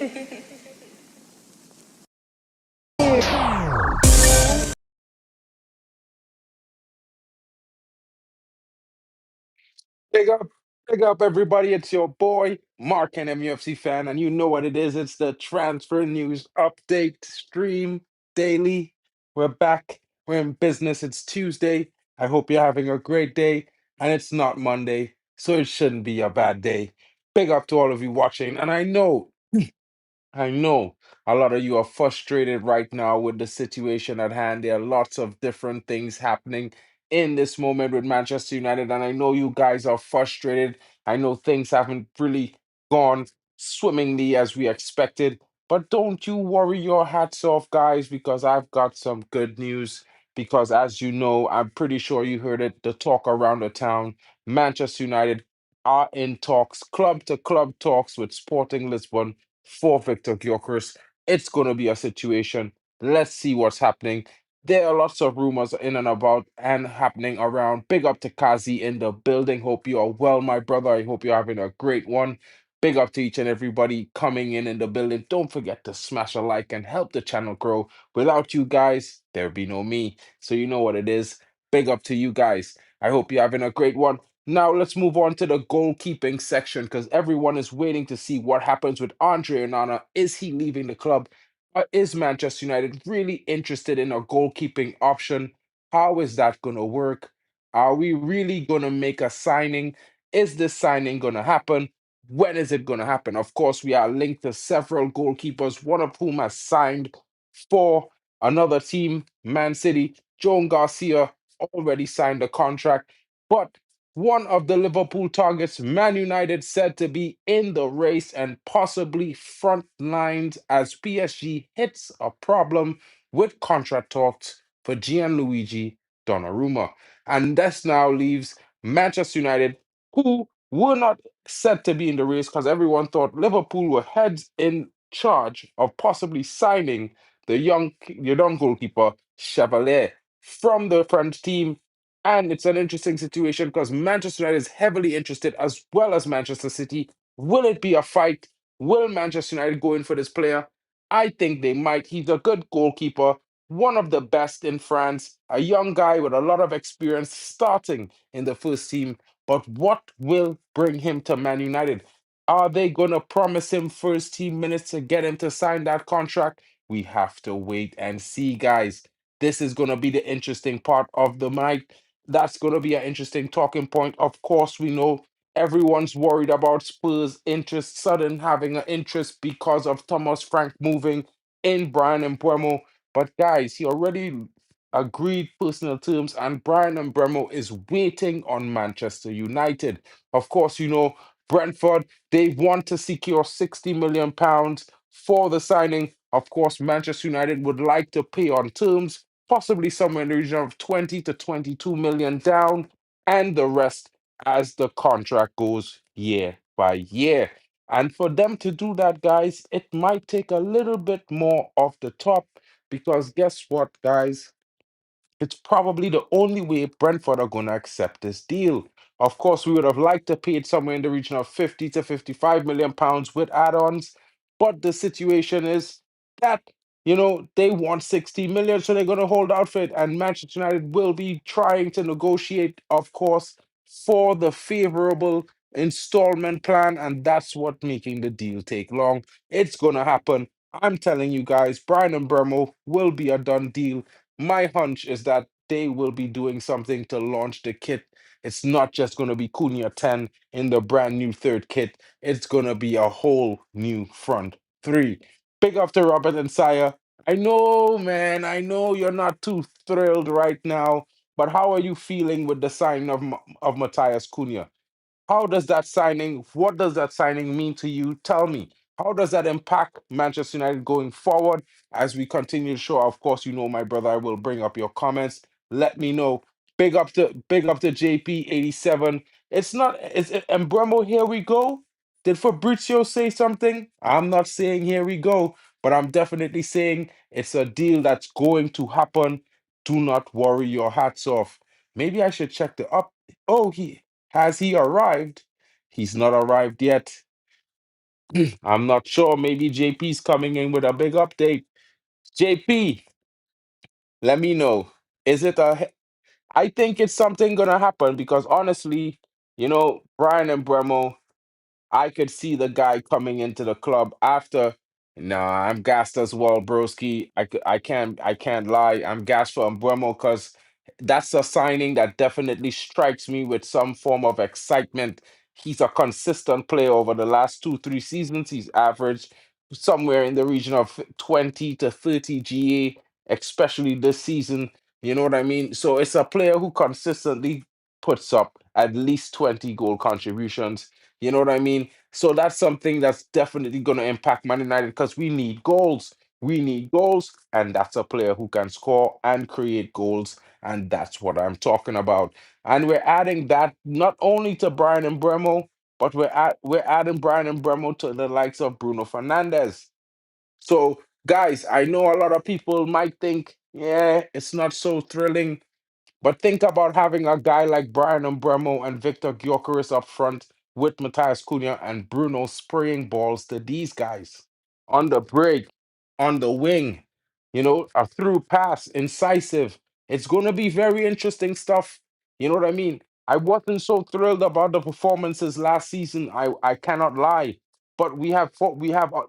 Big up, big up, everybody. It's your boy, Mark, and MUFC fan, and you know what it is. It's the transfer news update stream daily. We're back. We're in business. It's Tuesday. I hope you're having a great day, and it's not Monday, so it shouldn't be a bad day. Big up to all of you watching, and I know a lot of you are frustrated right now with the situation at hand. There are lots of different things happening in this moment with Manchester United, and I know you guys are frustrated. I know things haven't really gone swimmingly as we expected, but don't you worry your hats off, guys, because I've got some good news. Because as you know, I'm pretty sure you heard it, the talk around the town. Manchester United are in talks, club to club talks with Sporting Lisbon for Victor Gyokeres. It's going to be a situation. Let's see what's happening. There are lots of rumors in and about and happening around. Big up to Kazi in the building. Hope you are well, my brother. I hope you're having a great one. Big up to each and everybody coming in the building. Don't forget to smash a like and help the channel grow. Without you guys, there'd be no me. So you know what it is. Big up to you guys. I hope you're having a great one. Now let's move on to the goalkeeping section because everyone is waiting to see what happens with Andre Onana. Is he leaving the club? Is Manchester United really interested in a goalkeeping option? How is that going to work? Are we really going to make a signing? Is this signing going to happen? When is it going to happen? Of course, we are linked to several goalkeepers, one of whom has signed for another team, Man City. Joan Garcia already signed a contract. But one of the Liverpool targets, Man United, said to be in the race and possibly front lines as PSG hits a problem with contract talks for Gianluigi Donnarumma. And this now leaves Manchester United, who were not said to be in the race because everyone thought Liverpool were heads in charge of possibly signing the young goalkeeper Chevalier from the French team. And it's an interesting situation because Manchester United is heavily interested as well as Manchester City. Will it be a fight? Will Manchester United go in for this player? I think they might. He's a good goalkeeper, one of the best in France, a young guy with a lot of experience starting in the first team. But what will bring him to Man United? Are they going to promise him first team minutes to get him to sign that contract? We have to wait and see, guys. This is going to be the interesting part of the night. That's going to be an interesting talking point. Of course, we know everyone's worried about Spurs' interest, sudden having an interest because of Thomas Frank moving in Brian Mbeumo. But guys, he already agreed personal terms, and Brian Mbeumo is waiting on Manchester United. Of course, you know Brentford, they want to secure £60 million for the signing. Of course, Manchester United would like to pay on terms, possibly somewhere in the region of 20 to 22 million down, and the rest as the contract goes year by year. And for them to do that, guys, it might take a little bit more off the top because guess what, guys? It's probably the only way Brentford are going to accept this deal. Of course, we would have liked to pay it somewhere in the region of 50 to 55 million pounds with add-ons, but the situation is that they want 60 million, so they're going to hold out for it. And Manchester United will be trying to negotiate, of course, for the favorable installment plan, and that's what making the deal take long. It's going to happen. I'm telling you guys, Brian and Burmo will be a done deal. My hunch is that they will be doing something to launch the kit. It's not just going to be Cunha 10 in the brand new third kit. It's going to be a whole new front three. Big up to Robert and Saya. I know, man. I know you're not too thrilled right now, but how are you feeling with the signing of Matthias Cunha? What does that signing mean to you? Tell me. How does that impact Manchester United going forward as we continue to show? Of course, you know, my brother, I will bring up your comments. Let me know. Big up to JP87. It's not is it Mbwemo, here we go. Did Fabrizio say something? I'm not saying here we go, but I'm definitely saying it's a deal that's going to happen. Do not worry your hats off. Maybe I should check the up. Oh, he has he arrived? He's not arrived yet. I'm not sure. Maybe JP's coming in with a big update. JP, let me know. Is it a I think it's something gonna happen because honestly, Brian and Bremo, I could see the guy coming into the club after. Nah, I'm gassed as well, broski. I can't lie. I'm gassed for Mbeumo because that's a signing that definitely strikes me with some form of excitement. He's a consistent player over the last 2, 3 seasons. He's averaged somewhere in the region of 20 to 30 GA, especially this season. You know what I mean? So it's a player who consistently puts up at least 20 goal contributions. You know what I mean? So that's something that's definitely going to impact Man United because we need goals. We need goals, and that's a player who can score and create goals, and that's what I'm talking about. And we're adding that not only to Brian and Bremo, but we're adding Brian and Bremo to the likes of Bruno Fernandez. So, guys, I know a lot of people might think, yeah, it's not so thrilling, but think about having a guy like Brian Mbeumo and Victor Gyokeres up front with Matthias Cunha and Bruno spraying balls to these guys on the break, on the wing, a through pass, incisive. It's going to be very interesting stuff. You know what I mean? I wasn't so thrilled about the performances last season. I cannot lie, but we have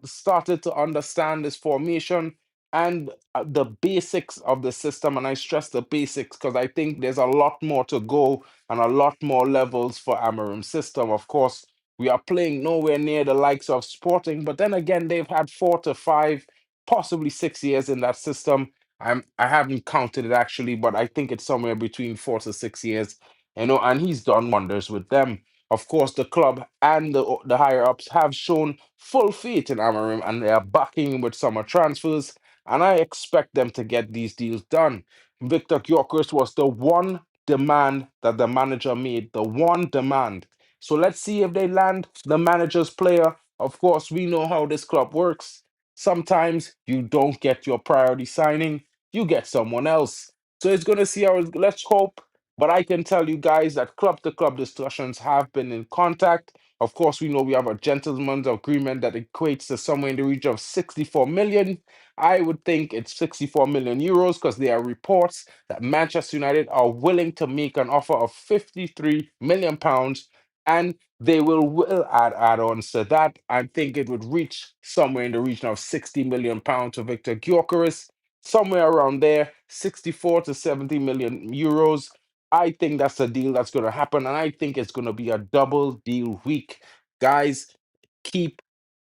started to understand this formation and the basics of the system, and I stress the basics because I think there's a lot more to go and a lot more levels for Amarim's system. Of course, we are playing nowhere near the likes of Sporting, but then again, they've had 4 to 5, possibly 6 years in that system. I haven't counted it actually, but I think it's somewhere between 4 to 6 years. And he's done wonders with them. Of course, the club and the higher ups have shown full faith in Amarim, and they are backing him with summer transfers, and I expect them to get these deals done. Victor Gyokeres was the one demand that the manager made, the one demand. So let's see if they land the manager's player. Of course, we know how this club works. Sometimes you don't get your priority signing, you get someone else. So it's going to see how let's hope. But I can tell you guys that club to club discussions have been in contact. Of course, we know we have a gentleman's agreement that equates to somewhere in the region of 64 million. I would think it's 64 million euros because there are reports that Manchester United are willing to make an offer of 53 million pounds, and they will add add-ons to that. I think it would reach somewhere in the region of 60 million pounds to Victor Gyokeres, somewhere around there, 64 to 70 million euros. I think that's a deal that's going to happen, and I think it's going to be a double deal week. Guys, keep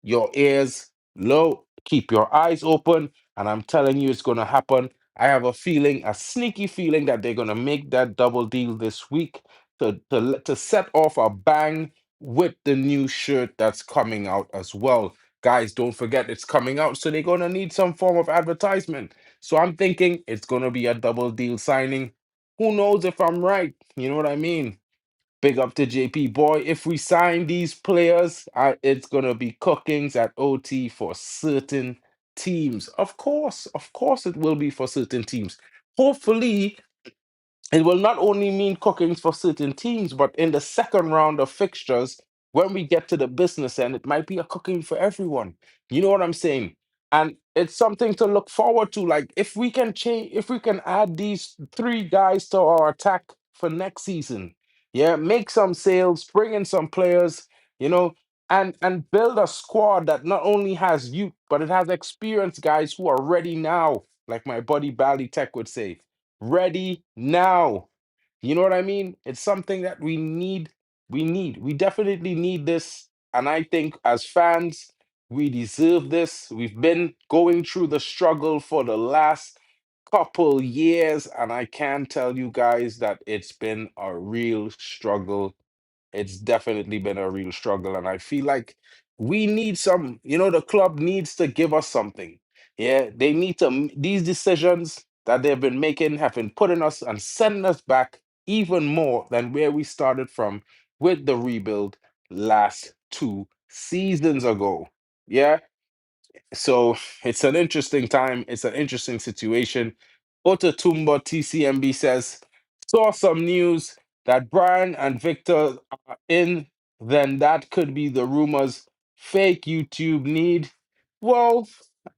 your ears low, keep your eyes open, and I'm telling you, it's going to happen. I have a feeling, a sneaky feeling, that they're going to make that double deal this week to set off a bang with the new shirt that's coming out as well. Guys, don't forget it's coming out, so they're going to need some form of advertisement. So I'm thinking it's going to be a double deal signing. Who knows if I'm right? You know what I mean? Big up to JP boy. If we sign these players, it's gonna be cookings at OT for certain teams. Of course, it will be for certain teams. Hopefully, it will not only mean cookings for certain teams, but in the second round of fixtures, when we get to the business end, it might be a cooking for everyone. You know what I'm saying? And it's something to look forward to. Like if we can change, if we can add these 3 guys to our attack for next season, yeah, make some sales, bring in some players, you know, and build a squad that not only has youth, but it has experienced guys who are ready now, like my buddy Bally Tech would say, ready now. You know what I mean? It's something that we need. We definitely need this. And I think as fans, we deserve this. We've been going through the struggle for the last couple years, and I can tell you guys that it's been a real struggle. It's definitely been a real struggle, and I feel like we need some, the club needs to give us something. Yeah, they need to, these decisions that they've been making have been putting us and sending us back even more than where we started from with the rebuild last 2 seasons ago. Yeah, so it's an interesting time. It's an interesting situation. Ototumbo TCMB says, saw some news that Brian and Victor are in, then that could be the rumors Fake YouTube need. Well,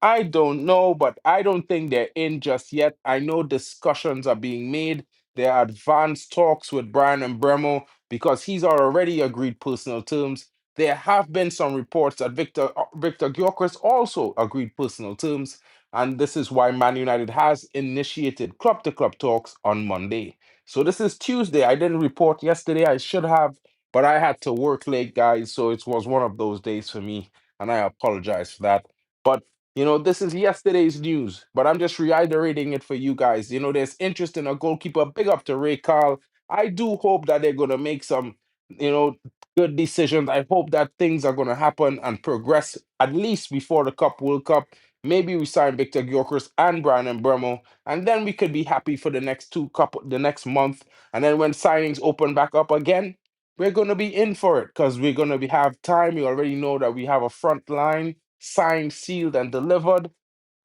I don't know, but I don't think they're in just yet. I know discussions are being made. There are advanced talks with Brian and Mbeumo because he's already agreed personal terms. There have been some reports that Victor Gyokeres also agreed personal terms, and this is why Man United has initiated club-to-club talks on Monday. So this is Tuesday. I didn't report yesterday. I should have, but I had to work late, guys. So it was one of those days for me, and I apologize for that. But this is yesterday's news, but I'm just reiterating it for you guys. There's interest in a goalkeeper. Big up to Ray Carl. I do hope that they're gonna make some, you know, good decisions. I hope that things are gonna happen and progress at least before the Cup World Cup. Maybe we sign Victor Gyokeres and Brian and Mbeumo, and then we could be happy for the next month. And then when signings open back up again, we're gonna be in for it because we're gonna have time. We already know that we have a front line signed, sealed, and delivered.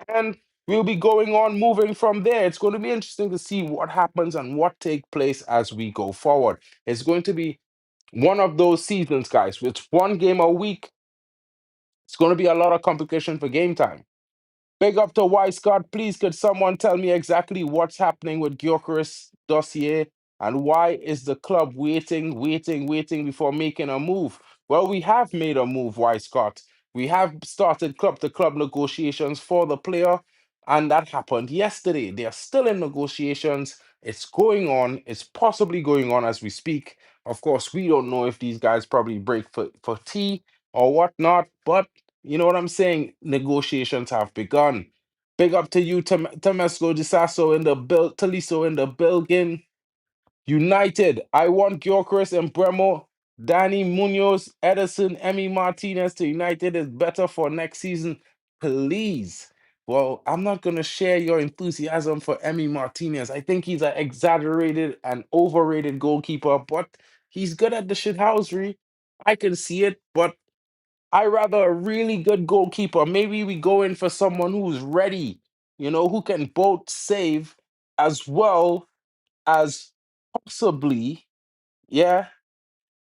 And we'll be going on moving from there. It's going to be interesting to see what happens and what take place as we go forward. It's going to be one of those seasons, guys. It's one game a week. It's going to be a lot of complication for game time. Big up to Y Scott. Please, could someone tell me exactly what's happening with Gyokeres dossier and why is the club waiting before making a move? Well, we have made a move, Y Scott. We have started club to club negotiations for the player, and that happened yesterday. They are still in negotiations. It's going on. It's possibly going on as we speak. Of course, we don't know if these guys probably break for tea or whatnot, but you know what I'm saying? Negotiations have begun. Big up to you, Temesco Disasso in the build, Taliso in the building. United. I want Gyokeres and Bremo, Danny Munoz, Edison, Emmy Martinez to United is better for next season. Please. Well, I'm not going to share your enthusiasm for Emmy Martinez. I think he's an exaggerated and overrated goalkeeper, but he's good at the shithousery. I can see it, but I rather a really good goalkeeper. Maybe we go in for someone who's ready, who can both save as well as possibly, yeah,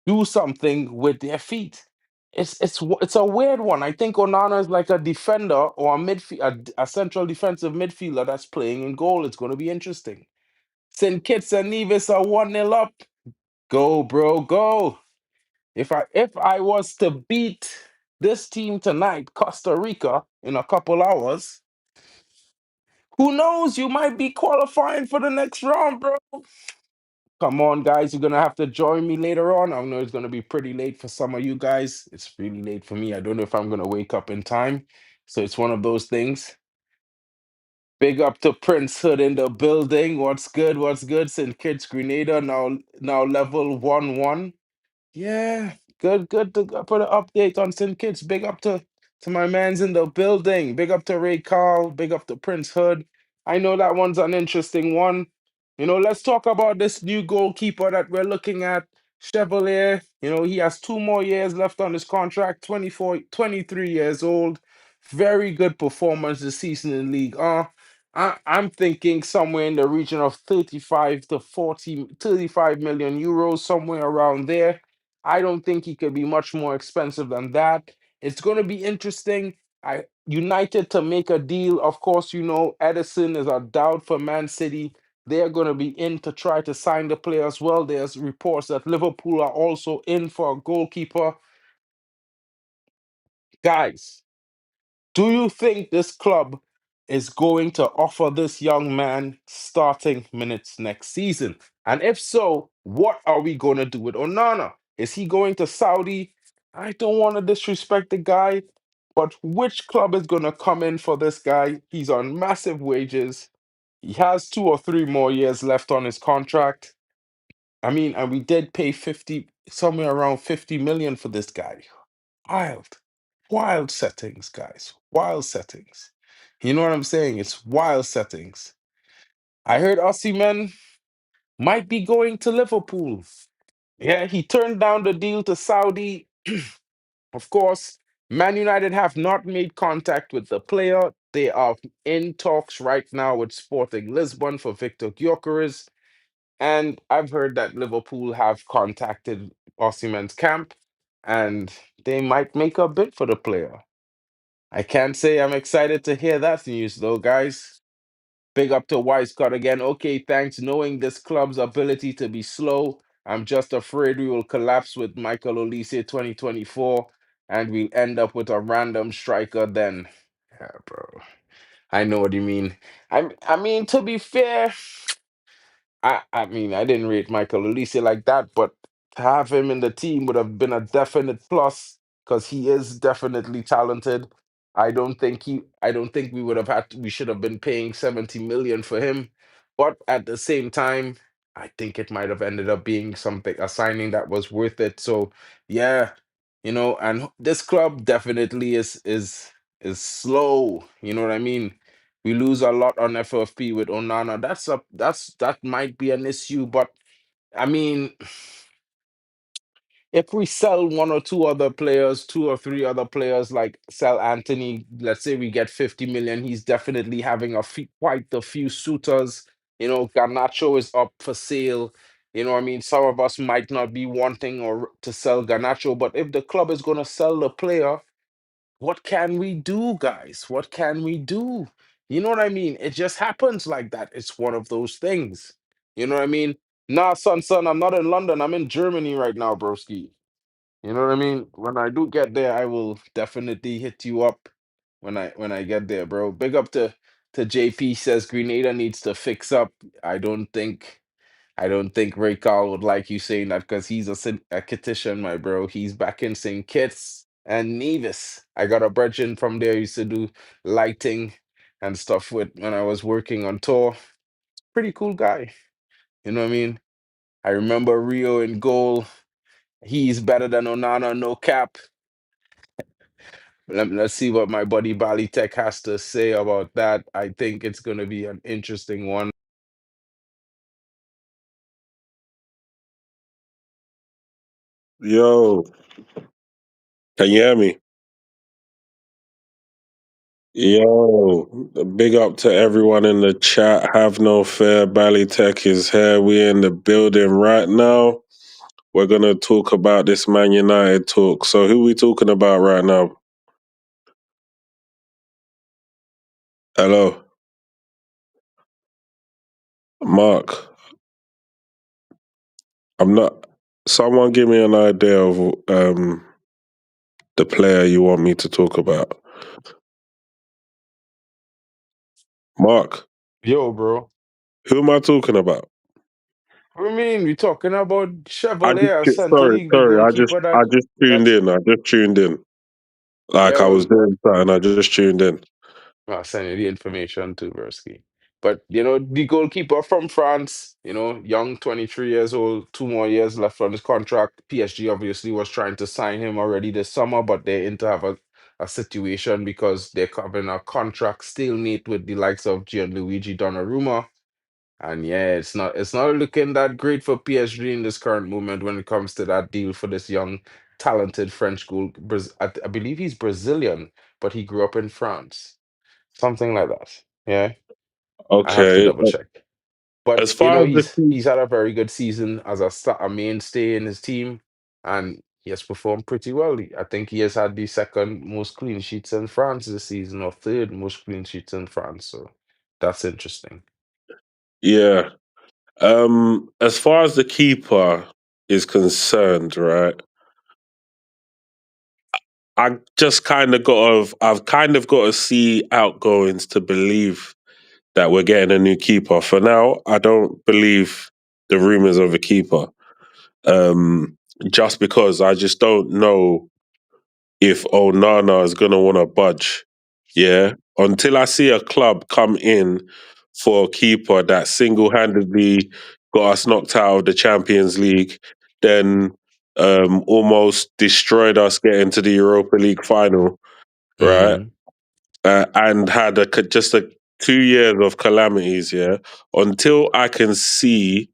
do something with their feet. It's a weird one. I think Onana is like a defender or a central defensive midfielder that's playing in goal. It's going to be interesting. St. Kitts and Nevis are 1-0 up. Go, bro, go. If I was to beat this team tonight, Costa Rica, in a couple hours, who knows? You might be qualifying for the next round, bro. Come on, guys. You're gonna have to join me later on. I know it's gonna be pretty late for some of you guys. It's really late for me. I don't know if I'm gonna wake up in time. So it's one of those things. Big up to Prince Hood in the building. What's good? What's good? St. Kitts Grenada now level 1-1. Yeah, good to put an update on St. Kitts. Big up to my man's in the building. Big up to Ray Carl. Big up to Prince Hood. I know that one's an interesting one. Let's talk about this new goalkeeper that we're looking at, Chevalier. He has 2 more years left on his contract, 24, 23 years old. Very good performance this season in League. I'm thinking somewhere in the region of 35 to 40, 35 million euros, somewhere around there. I don't think he could be much more expensive than that. It's going to be interesting. I United to make a deal. Of course, Edison is a doubt for Man City. They're going to be in to try to sign the player as well. There's reports that Liverpool are also in for a goalkeeper. Guys, do you think this club is going to offer this young man starting minutes next season? And if so, what are we going to do with Onana? Is he going to Saudi? I don't want to disrespect the guy, but which club is going to come in for this guy? He's on massive wages. He has 2 or 3 more years left on his contract. I mean, and we did pay 50, somewhere around 50 million for this guy. Wild, wild settings, guys. Wild settings. You know what I'm saying? It's wild settings. I heard Osimhen might be going to Liverpool. Yeah, he turned down the deal to Saudi. Of course, Man United have not made contact with the player. They are in talks right now with Sporting Lisbon for Victor Gyokeres. And I've heard that Liverpool have contacted Osimhen's camp, and they might make a bid for the player. I can't say I'm excited to hear that news though, guys. Big up to Wisecut again. Okay, thanks. Knowing this club's ability to be slow, I'm just afraid we will collapse with Michael Olise 2024 and we'll end up with a random striker then. Yeah, bro. I know what you mean. I mean, to be fair, I mean, I didn't rate Michael Olise like that, but to have him in the team would have been a definite plus because he is definitely talented. I don't think we should have been paying 70 million for him. But at the same time, I think it might have ended up being something, a signing that was worth it. So yeah, and this club definitely is slow. You know what I mean? We lose a lot on FFP with Onana. That might be an issue, but I mean, if we sell one or two other players, two or three other players, like sell Anthony, let's say we get 50 million, he's definitely having quite a few suitors. Garnacho is up for sale. You know what I mean? Some of us might not be wanting or to sell Garnacho, but if the club is going to sell the player, what can we do, guys? What can we do? You know what I mean? It just happens like that. It's one of those things. You know what I mean? Nah, son, I'm not in London. I'm in Germany right now, broski. You know what I mean? When I do get there, I will definitely hit you up when I get there, bro. Big up to JP says Grenada needs to fix up. I don't think I don't think Ray Carl would like you saying that because he's a Kittian, my bro. He's back in St. Kitts and Nevis. I got a brethren from there. Used to do lighting and stuff with when I was working on tour. Pretty cool guy. You know what I mean? I remember Rio in goal. He's better than Onana, no cap. Let's see what my buddy Bali Tech has to say about that. I think it's going to be an interesting one. Yo, can you hear me? Yo, big up to everyone in the chat. Have no fear. Bally Tech is here. We in the building right now. We're gonna talk about this Man United talk. So who we talking about right now? Hello, Mark. I'm not. Someone give me an idea of the player you want me to talk about. Mark, Yo, bro. who am I talking about? What do you mean? We talking about I Chevalier, Central sorry, League, the sorry. goalkeeper I just tuned that's in. I just tuned in. yeah, Like I was well, doing something. I just tuned in. I'll send you the information too, Versky. But the goalkeeper from France, young, 23 years old, 2 more years left on his contract. PSG obviously was trying to sign him already this summer, but they into have a situation because they're having a contract stalemate with the likes of Gianluigi Donnarumma. And yeah, it's not looking that great for PSG in this current moment when it comes to that deal for this young, talented French goal. I believe he's Brazilian, but he grew up in France. Something like that. Yeah, I have to Okay. double check. But As far as the he's had a very good season as a mainstay in his team, and he has performed pretty well. I think he has had the second most clean sheets in France this season, or third most clean sheets in France. So that's interesting. yeah, as far as the keeper is concerned, right? I've kind of got to see outgoings to believe that we're getting a new keeper. For now, I don't believe the rumors of a keeper. Um, just because I just don't know if Onana is going to want to budge. Yeah. Until I see a club come in for a keeper that single handedly got us knocked out of the Champions League, then almost destroyed us getting to the Europa League final, right? Mm, And had just 2 years of calamities, yeah. Until I can see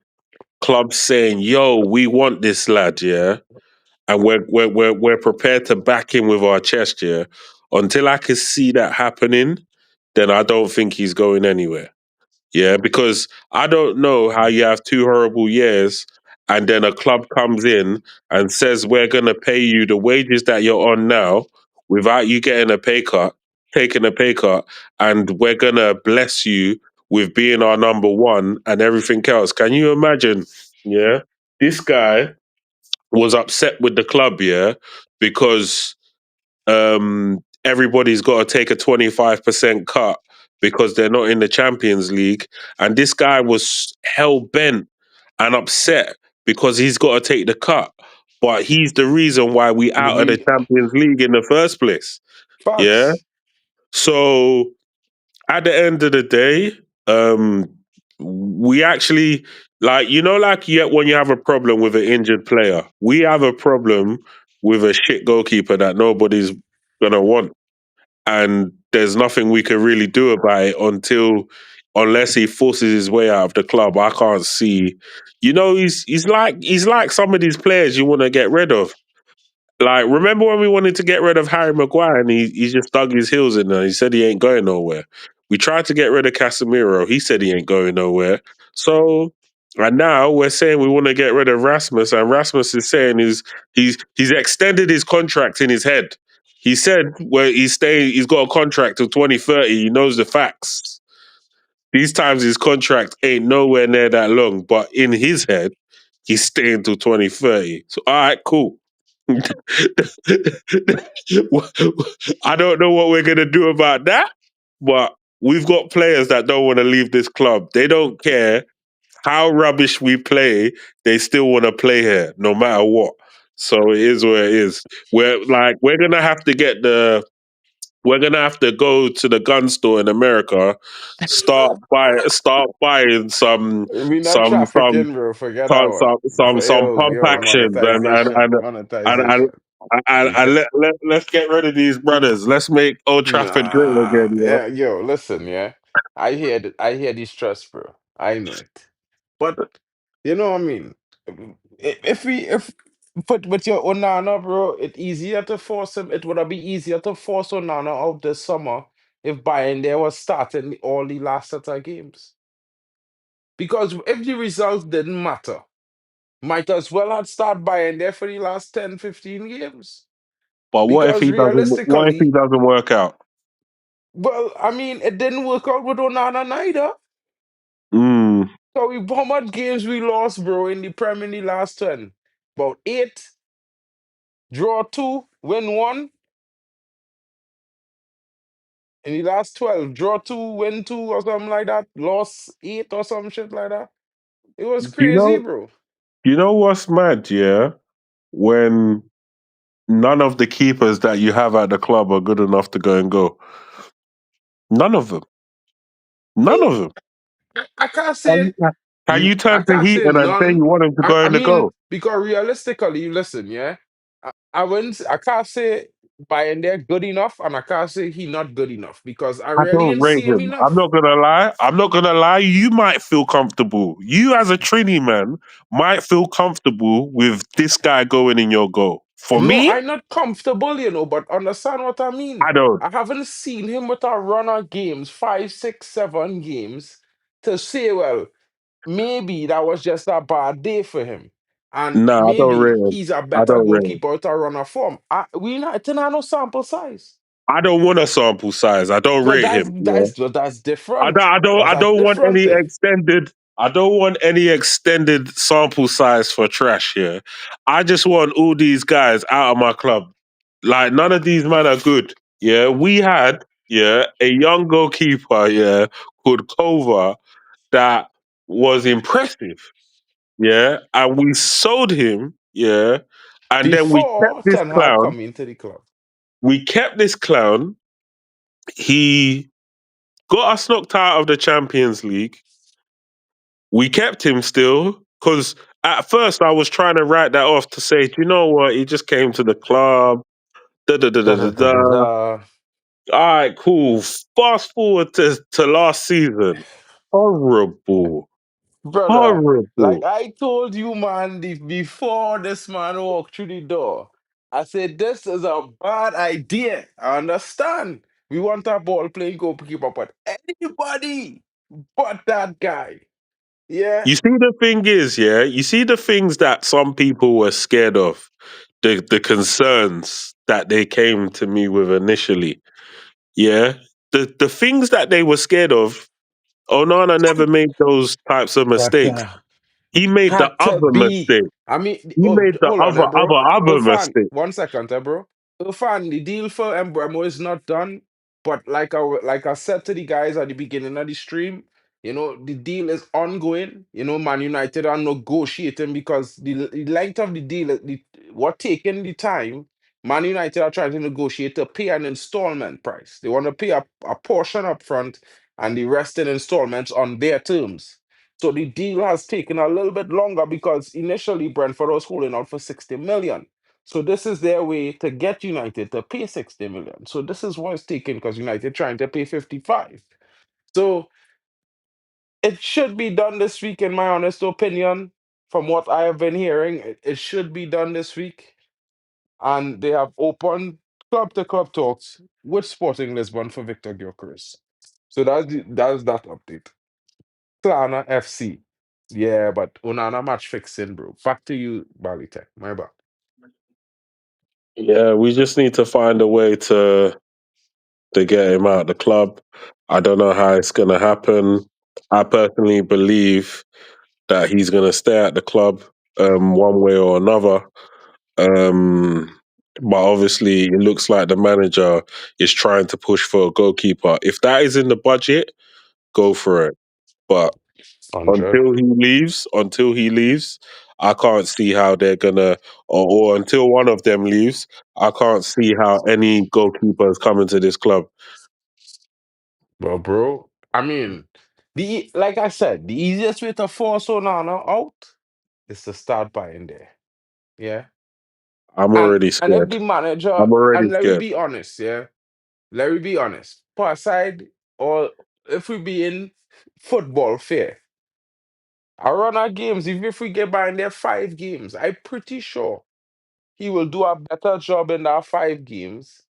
clubs saying, yo, we want this lad, yeah, and we're prepared to back him with our chest, yeah. Until I can see that happening, then I don't think he's going anywhere. Yeah, because I don't know how you have 2 horrible years and then a club comes in and says we're going to pay you the wages that you're on now without you getting a pay cut, taking a pay cut, and we're going to bless you with being our number one and everything else. Can you imagine? Yeah. This guy was upset with the club, yeah, because everybody's got to take a 25% cut because they're not in the Champions League. And this guy was hell bent and upset because he's got to take the cut. But he's the reason why we out of the We Champions League in the first place. Yeah. facts. So at the end of the day, we actually like like when you have a problem with an injured player, we have a problem with a shit goalkeeper that nobody's gonna want, and there's nothing we can really do about it unless he forces his way out of the club. I can't see. He's like some of these players you want to get rid of. Like, remember when we wanted to get rid of Harry Maguire and he just dug his heels in there? He said he ain't going nowhere. We tried to get rid of Casemiro. He said he ain't going nowhere. So, and now we're saying we want to get rid of Rasmus, and Rasmus is saying he's extended his contract in his head. He said where he's staying, he's got a contract till 2030. He knows the facts. These times his contract ain't nowhere near that long, but in his head, he's staying till 2030. So, all right, cool. I don't know what we're going to do about that, but we've got players that don't want to leave this club. They don't care how rubbish we play, they still want to play here, no matter what. So it is what it is. We're gonna have to go to the gun store in America, start buying some We not some some trafficking, bro. Forget that some one. some pump Yo, actions monetization, and, and, monetization. let's get rid of these brothers. Let's make Old Trafford great Nah, again, yeah. yeah, yo, listen, yeah. I hear the stress, bro. I know it. But you know what I mean? If but with your Onana, bro, it easier to force him. It would have been easier to force Onana out this summer if Bayern there was starting all the last set of games. Because if the results didn't matter, might as well have started Bayern there for the last 10, 15 games. But Because what if he realistically, doesn't work out? well, I mean, it didn't work out with Onana neither. Mm. So how much games we lost, bro, in the Premier in the last 10? About 8, draw 2, win 1. In the last 12, draw 2, win 2, or something like that. Lost 8 or some shit like that. It was Do you crazy, know? bro. You know what's mad? Yeah, when none of the keepers that you have at the club are good enough to go and go. None of them. None of them. I can't Can say you, can you I turn to can't say Heaton and say none. you want him to go I in the mean, goal? because realistically, listen, yeah, I wouldn't. I can't say Bayern there good enough, and I can't say he not good enough because I I really don't ain't rate see him him. I'm enough. not gonna lie. I'm not gonna lie. You might feel comfortable. You as a Trini man might feel comfortable with this guy going in your goal. For No, me, I'm not comfortable, but understand what I mean. I don't. I haven't seen him with a run of games, 5, 6, 7 games, to say, well, maybe that was just a bad day for him. And No, I don't rate maybe him. he's a I better don't rate him. goalkeeper with a run of form. It's not no sample size. I don't want a sample size. I don't But rate him. Yeah. that's I don't. different. I don't. That's I a don't want different any thing. extended. I don't want any extended sample size for trash here. I just want all these guys out of my club. Like none of these men are good. Yeah, we had a young goalkeeper called Kova that was impressive. Yeah, and we sold him. Yeah, and then we kept Before this Ten Hag clown. come into the club. We kept this clown. He got us knocked out of the Champions League. We kept him still because at first I was trying to write that off to say, do you know what? He just came to the club. Da da da da Da, da, da da, da, da. da. All right, cool. Fast forward to last season. Horrible. Brother, like Horrible. I told you, man, before this man walked through the door, I said, this is a bad idea. I understand. We want a ball playing goalkeeper, but anybody but that guy. Yeah. You see, the thing is, yeah, you see the things that some people were scared of, the concerns that they came to me with initially. Yeah, the things that they were scared of, Onana never made those types of But mistakes. He made the had to other be. mistake. I mean, He oh, made the hold on there, bro. other Irfan, mistake. 1 second there, bro. Irfan, the deal for Mbwemo is not done. But like I said to the guys at the beginning of the stream, the deal is ongoing. Man United are negotiating because the length of the deal, what taking the time, Man United are trying to negotiate to pay an installment price. They want to pay a portion up front and the rest in installments on their terms. So the deal has taken a little bit longer because initially Brentford was holding out for 60 million. So this is their way to get United to pay 60 million. So this is why it's taken because United trying to pay 55. So it should be done this week, in my honest opinion. From what I have been hearing, it should be done this week. And they have opened club to club talks with Sporting Lisbon for Victor Gyokeres. So that's that update. Ghana FC. Yeah, but Onana match fixing, bro. Back to you, Balitek. My bad. Yeah, we just need to find a way to get him out of the club. I don't know how it's going to happen. I personally believe that he's going to stay at the club one way or another. Um, but obviously, it looks like the manager is trying to push for a goalkeeper. If that is in the budget, go for it. But 100. until he leaves, I can't see how they're gonna, or until one of them leaves, I can't see how any goalkeeper is coming to this club. But bro, I mean, like I said, the easiest way to force Onana out is to start buying there. Yeah. I'm And already and if the scared. manager, I'm already and let me scared. be honest, yeah. Let me be honest. Put aside, or if we be in football fair, I run our games, even if we get by in there 5 games, I'm pretty sure he will do a better job in our 5 games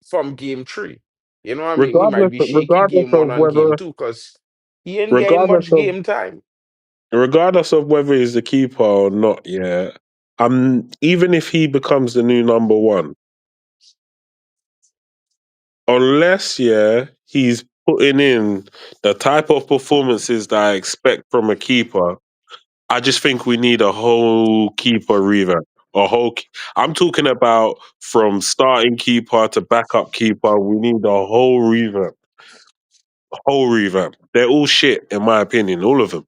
from game 3. You know what I mean? He might be shaky Regardless game of 1 and game whether, 2 because he ain't getting regardless much of, game time. regardless of whether he's the keeper or not, yeah. Even if he becomes the new number one, unless he's putting in the type of performances that I expect from a keeper, I just think we need a whole keeper revamp. I'm talking about from starting keeper to backup keeper. We need a whole revamp. Whole revamp. They're all shit, in my opinion. All of them.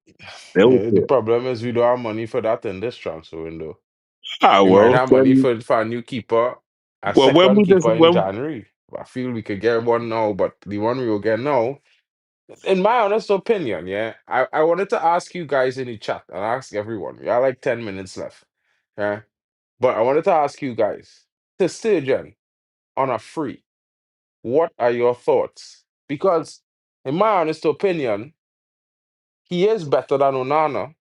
They're all Yeah, the shit. problem is we don't have money for that in this transfer window. Ah, We might well, have money for a new keeper, a when second we just keeper in when January. I feel we could get one now, but the one we will get now, in my honest opinion, yeah, I wanted to ask you guys in the chat and ask everyone. We got like 10 minutes left. Yeah. But I wanted to ask you guys, to Sturgeon on a free, what are your thoughts? Because in my honest opinion, he is better than Onana.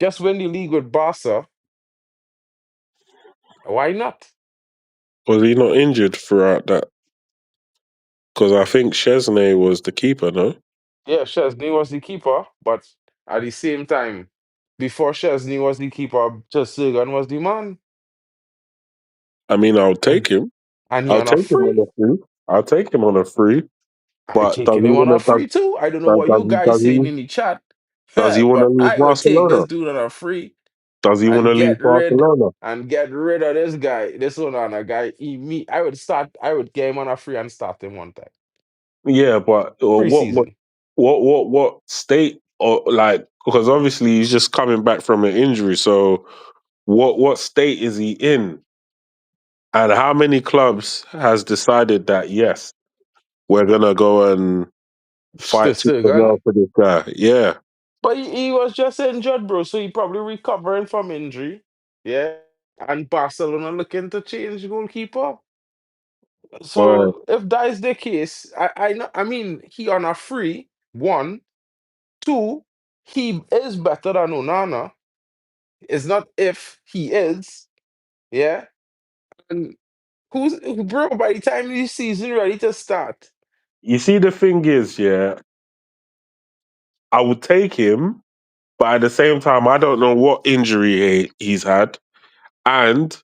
Just win the league with Barca. Why not? was he not injured throughout that? Because I think Chesney was the keeper, no? Yeah, Chesney was the keeper, but at the same time, before Chesney was the keeper, just Sagan was the man. I mean, I'll And take him. and he I'll on a take him on free. a free. I'll take him on a free. I But does taking he him on want a to? free too. I don't know Does, what does, you he, guys does saying he? in the chat, Does he want to but leave I would take Barcelona? this dude on a free Does he want to and leave Barcelona? get rid of this guy, this one on a guy. I would get him on a free and start him one time. Yeah, but Preseason. what state or like? Because obviously he's just coming back from an injury. So what state is he in? And how many clubs has decided that yes, we're gonna go and fight tooth and Sagan. nail for this guy? Yeah, But he was just injured, bro. So he probably recovering from injury. Yeah. And Barcelona looking to change goalkeeper. but So if that is the case, I know I mean he on a free, one. Two, he is better than Onana. It's not if he is, yeah. And who's bro, by the time this season ready to start, you see, the thing is, yeah, I would take him, but at the same time, I don't know what injury he's had, and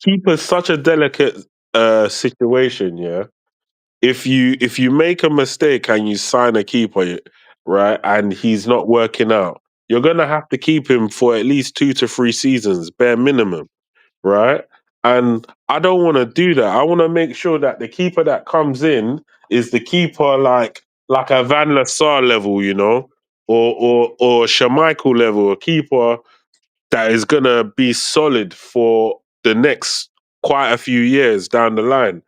keeper's such a delicate situation. Yeah, if you make a mistake and you sign a keeper, right, and he's not working out, you're gonna have to keep him for at least 2 to 3 seasons, bare minimum, right? And I don't want to do that. I want to make sure that the keeper that comes in is the keeper like a Van der Sar level, or Schmeichel level, a keeper that is gonna be solid for the next quite a few years down the line.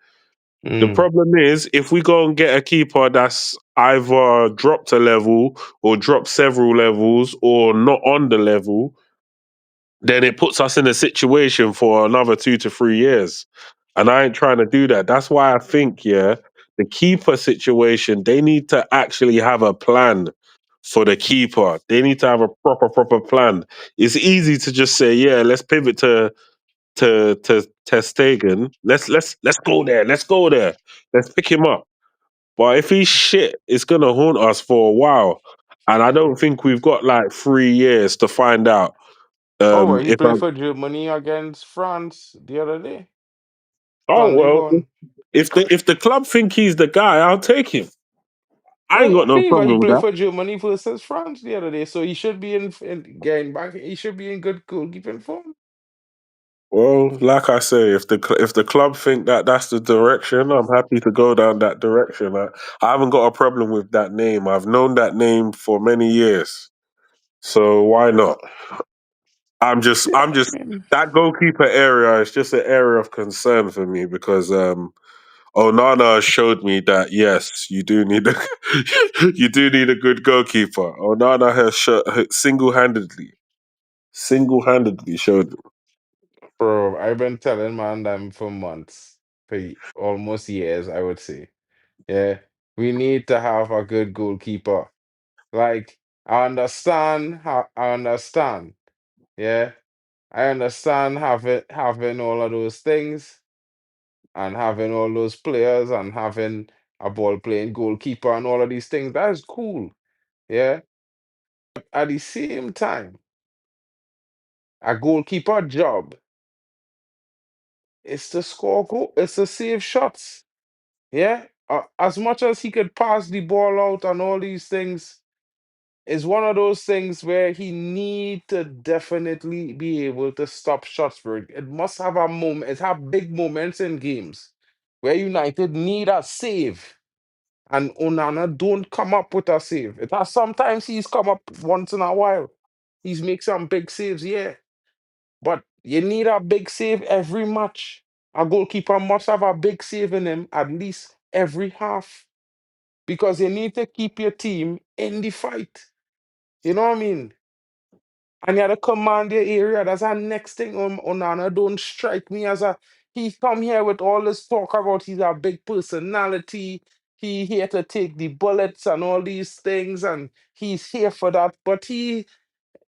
The Mm. problem is if we go and get a keeper that's either dropped a level or dropped several levels or not on the level, then it puts us in a situation for another 2 to 3 years. And I ain't trying to do that. That's why I think, yeah, the keeper situation, they need to actually have a plan for the keeper. They need to have a proper plan. It's easy to just say, yeah, let's pivot to Testegen. Let's go there. Let's go there. Let's pick him up. But if he's shit, it's gonna haunt us for a while. And I don't think we've got like 3 years to find out. Oh, well, he If I played for Germany against France the other day. Oh France, they well, won. if the club think he's the guy, I'll take him. I ain't Well, got I no mean, but he problem with played that. for Germany versus France the other day, so he should be in getting back. He should be in good goalkeeping form. Well, like I say, if the club think that that's the direction, I'm happy to go down that direction. I haven't got a problem with that name. I've known that name for many years, so why not? Yeah, I'm I just mean, that goalkeeper area is just an area of concern for me because Onana showed me that yes, you do need a you do need a good goalkeeper. Onana has single handedly showed me. bro, I've been telling man them for months, almost years, I would say. Yeah, we need to have a good goalkeeper. Like, I understand. Yeah, I understand having all of those things and having all those players and having a ball playing goalkeeper and all of these things. That is cool. Yeah. At the same time, a goalkeeper job is to score goal, is to save shots. Yeah. As much as he could pass the ball out and all these things, is one of those things where he need to definitely be able to stop shots for it. It must have a moment, it have big moments in games where United need a save. And Onana don't come up with a save. It has sometimes he's come up once in a while. He's make some big saves, yeah. But you need a big save every match. A goalkeeper must have a big save in him at least every half. Because you need to keep your team in the fight. You know what I mean? And you have to command your area. That's our next thing. Onana don't strike me as a. He come here with all this talk about he's a big personality. He here to take the bullets and all these things, and he's here for that. But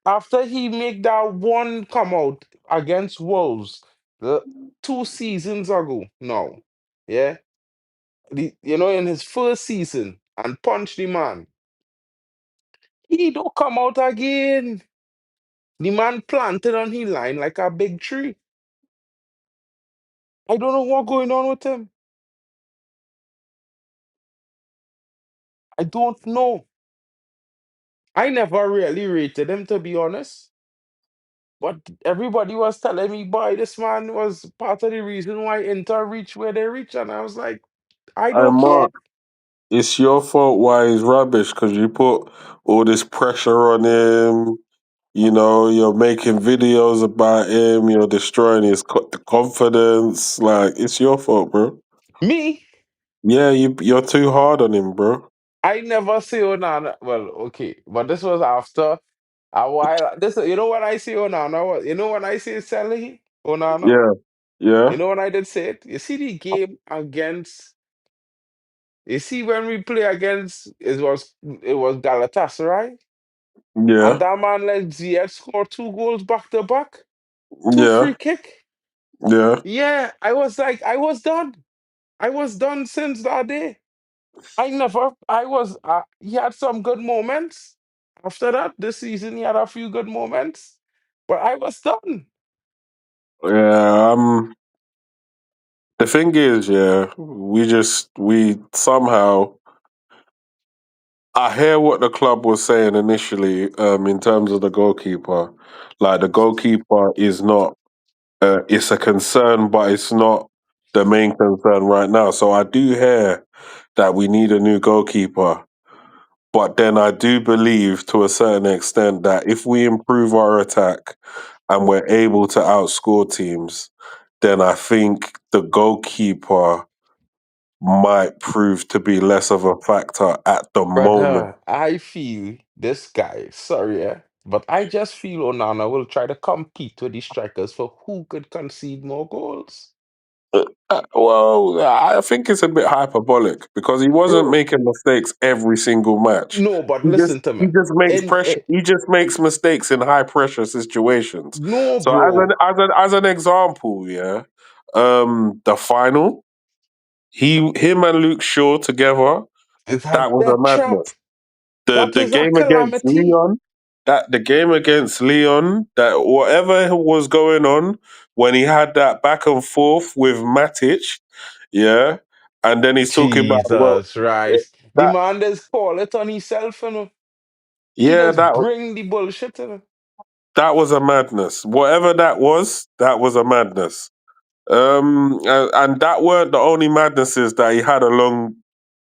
after he make that one come out against Wolves, the 2 seasons ago, no, yeah, in his first season and punch the man, he don't come out again. The man planted on his line like a big tree. I don't know what going on with him. I don't know. I never really rated him to be honest. But everybody was telling me, boy, this man was part of the reason why Inter reached where they reached. And I was like, I And don't care. Mark, it's your fault why he's rubbish because you put all this pressure on him. You're making videos about him. You're destroying his confidence. Like it's your fault, bro. Me, Yeah, you're too hard on him, bro. I never say Onana. Well, okay. But this was after a while. When I say Onana, when I say Selly, Onana, Yeah, yeah, when I did say it? You see the game against You see, when we play against it was Galatasaray, and yeah, that man let Ziyech score 2 goals back to back, two yeah, free kick. yeah. Yeah, I was like, I was done. I was done since that day. I never. I was. He had some good moments. After that, this season he had a few good moments, but I was done. Yeah, the thing is, yeah, we somehow. I hear what the club was saying initially, in terms of the goalkeeper. Like the goalkeeper is not, it's a concern, but it's not the main concern right now. So I do hear that we need a new goalkeeper, but then I do believe to a certain extent that if we improve our attack and we're able to outscore teams, then I think the goalkeeper might prove to be less of a factor at the moment. Brother, I feel this guy. Sorry, but I just feel Onana will try to compete with the strikers for who could concede more goals. Well, I think it's a bit hyperbolic because he wasn't Bro, making mistakes every single match. no, but listen to me. He just makes In, pressure. He just makes mistakes in high pressure situations. no, So as bro, an example, yeah, the final, him and Luke Shaw together, it's a that was a death trap. madness. The That the is a game against calamity. Leon, the game against Leon, that whatever was going on when he had that back and forth with Matic, yeah, and then he's talking about, well, Jesus Christ. The that man just call it on himself, you know. He yeah, just bring the bullshit, you know. that was a madness. Whatever that was a madness. And that weren't the only madnesses that he had along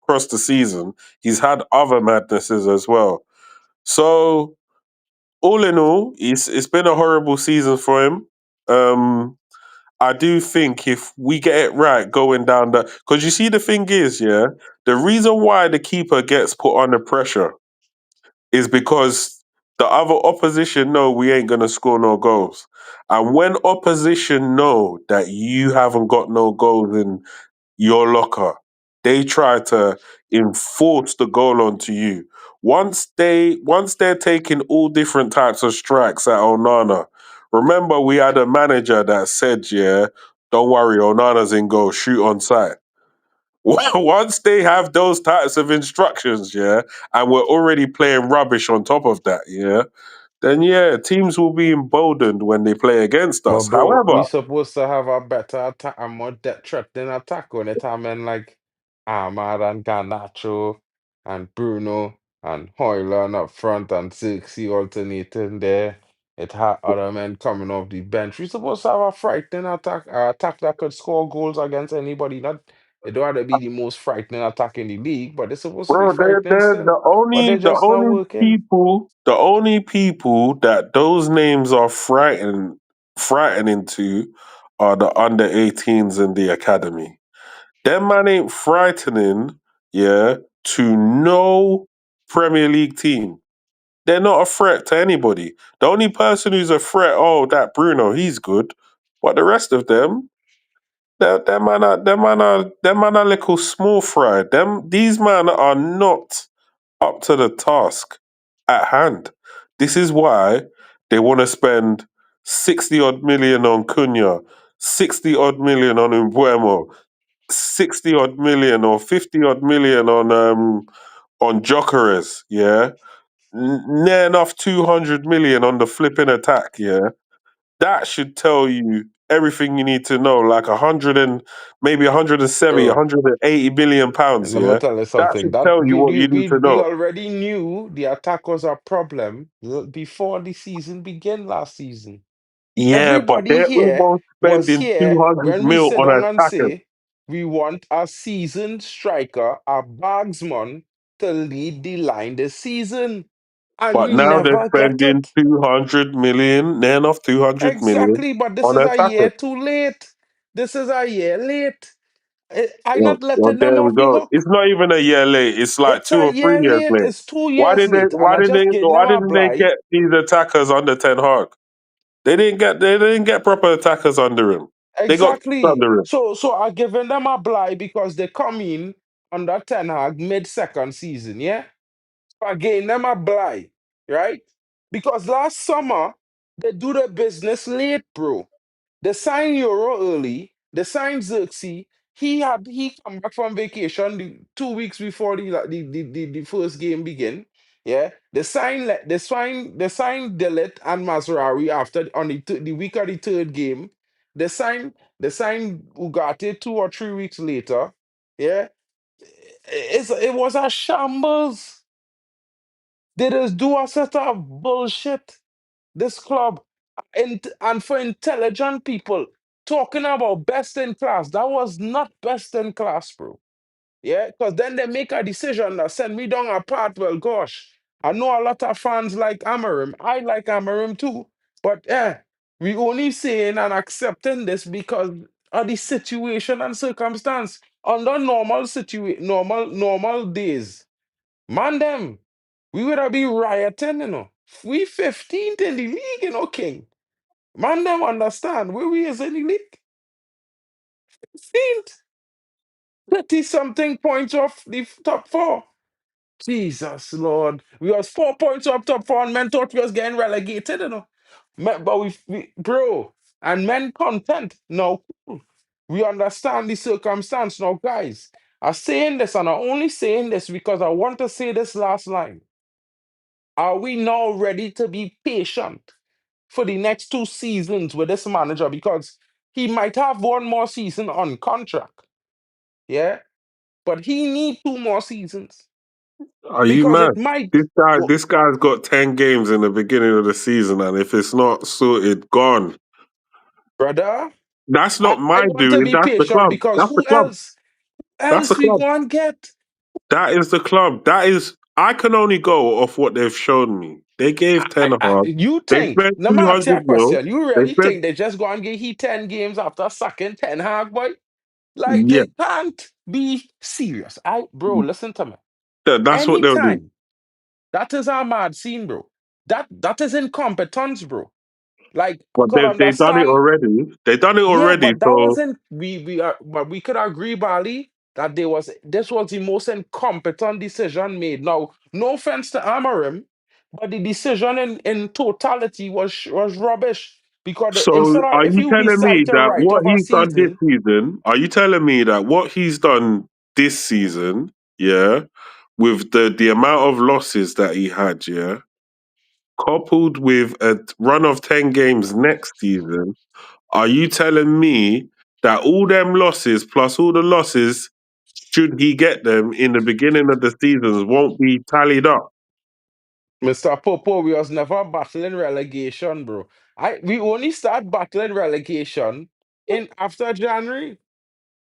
across the season. He's had other madnesses as well. So all in all, it's been a horrible season for him. Um, I do think if we get it right going down that, because you see, the thing is, yeah, the reason why the keeper gets put under pressure is because the other opposition know we ain't gonna score no goals. And when opposition know that you haven't got no goals in your locker, they try to enforce the goal onto you. Once they're taking all different types of strikes at Onana. Remember, we had a manager that said, "Yeah, don't worry, Onana's in goal, shoot on sight." Once they have those types of instructions, yeah, and we're already playing rubbish on top of that, yeah, then yeah, teams will be emboldened when they play against But us. bro, we However, supposed to have a better attack, a more depth threatening attack when it men like Ahmad and Garnacho and Bruno and Hoyland up front and Zirkzee alternating there. It had other men coming off the bench. We supposed to have a frightening attack, attack that could score goals against anybody. Not it don't have to be the most frightening attack in the league, but it's supposed to be bro, frightening they're still. But they're the just not only working. the only people that those names are frightening to are the under 18s in the academy. Them man ain't frightening, yeah, to no Premier League team. They're not a threat to anybody. The only person who's a threat, oh, that Bruno, he's good. But the rest of them, them man are little small fry. These men are not up to the task at hand. This is why they want to spend 60 odd million on Cunha, 60 odd million on Mbwemo, 60 odd million or 50 odd million on Gyokeres, yeah. Near enough 200 million on the flipping attack, yeah. That should tell you everything you need to know, like 100 and maybe 170, Bro, 180 million pounds, let me yeah. tell you That something. should That tell you what you need to we know. already knew the attack was a problem before the season began last season. Yeah, but Everybody they're here almost was spending here 200 when we mil sit on down and attackers. say we want a seasoned striker, a bagsman to lead the line this season. And But we now they're never get spending it. 200 million, near enough 200 million Exactly, but this on is a year attackers. too late. This is a year late. I'm Well, not letting them there we off the go. It's hook. not even a year late. It's like It's two a or three year years late. late. It's 2 years late. And I just gave them Why a didn't they blight. get these attackers under Ten Hag? They didn't get proper attackers under him. They got Exactly. under him. So I giving them a blight because they come in under Ten Hag mid-second season, yeah? So I gave them a blight, right? Because last summer, they do the business late, bro. They signed Euro early. They signed Xerxes. he come back from vacation 2 weeks before the first game begin. Yeah, they signed Delit and Mazraoui after on the week of the third game. They signed Ugarte 2 or 3 weeks later. Yeah, it was a shambles. They just do a set of bullshit. This club, and for intelligent people talking about best in class, that was not best in class, bro. Yeah, because then they make a decision that send me down a path. Well, gosh, I know a lot of fans like Amarim. I like Amarim too. But yeah, we only saying and accepting this because of the situation and circumstance. Under normal days, man, them, we would have been rioting, We 15th in the league, King. Man, them understand where we is in the league. 15th. 30 something points off the top four. Jesus Lord. We was 4 points up top four and men thought we was getting relegated, But bro, and men content. No, cool. We understand the circumstance now, guys. I'm saying this and I'm only saying this because I want to say this last line. Are we now ready to be patient for the next 2 seasons with this manager? Because he might have one more season on contract. Yeah. But he need 2 more seasons. Are you Because mad? it might, This guy's got 10 games in the beginning of the season, and if it's not sorted, gone. brother, That's I, not I my want to doing. be That's the patient club. because That's the who club. else That's the else we club. go and get? That is the club. That is. I can only go off what they've shown me. They gave Ten Hag. You They think, spent let me two ask you hundred a mil. question. You They really spent. think they just go and get he 10 games after sucking 10 hard, boy? Like, Yeah, they can't be serious. Bro, listen to me. that's what they'll do. Anytime, that is our mad scene, bro. That is incompetence, bro. Like, I But could they've done it understand. already. They've done it Yeah, already. but that So wasn't but we could agree, Bali, that this was the most incompetent decision made. Now, no offense to Amarim, but the decision in totality was rubbish. Because So instead of are if you you telling decide me to that write what off a he's done this season, season, are you telling me that what he's done this season, yeah, with the amount of losses that he had, yeah, coupled with a run of 10 games next season, are you telling me that all them losses plus all the losses, should he get them in the beginning of the seasons, won't be tallied up? Mr. Popo, we was never battling relegation, bro. We only start battling relegation in after January.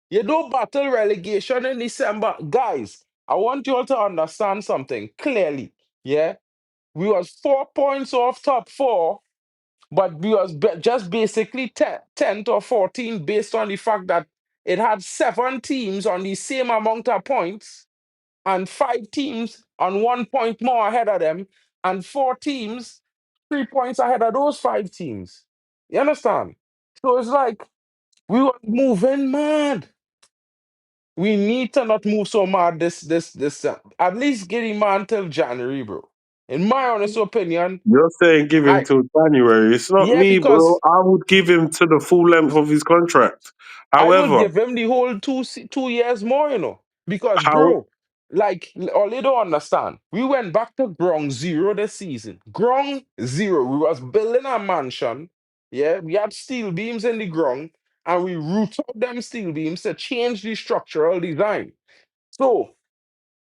You don't battle relegation in December. Guys, I want you all to understand something clearly. Yeah? We was 4 points off top four, but we was just basically 10th or 14th based on the fact that it had 7 teams on the same amount of points and 5 teams on 1 point more ahead of them and 4 teams 3 points ahead of those 5 teams. You understand? So it's like we were moving mad. We need to not move so mad at least get him on till January, bro. In my honest opinion, You're saying give him I till January. It's not yeah, me, bro. because I would give him to the full length of his contract. I would However, give him the whole 2 years more, because how bro, like all they don't understand, we went back to ground zero this season. Ground zero. We was building a mansion. Yeah, we had steel beams in the ground, and we root out them steel beams to change the structural design. So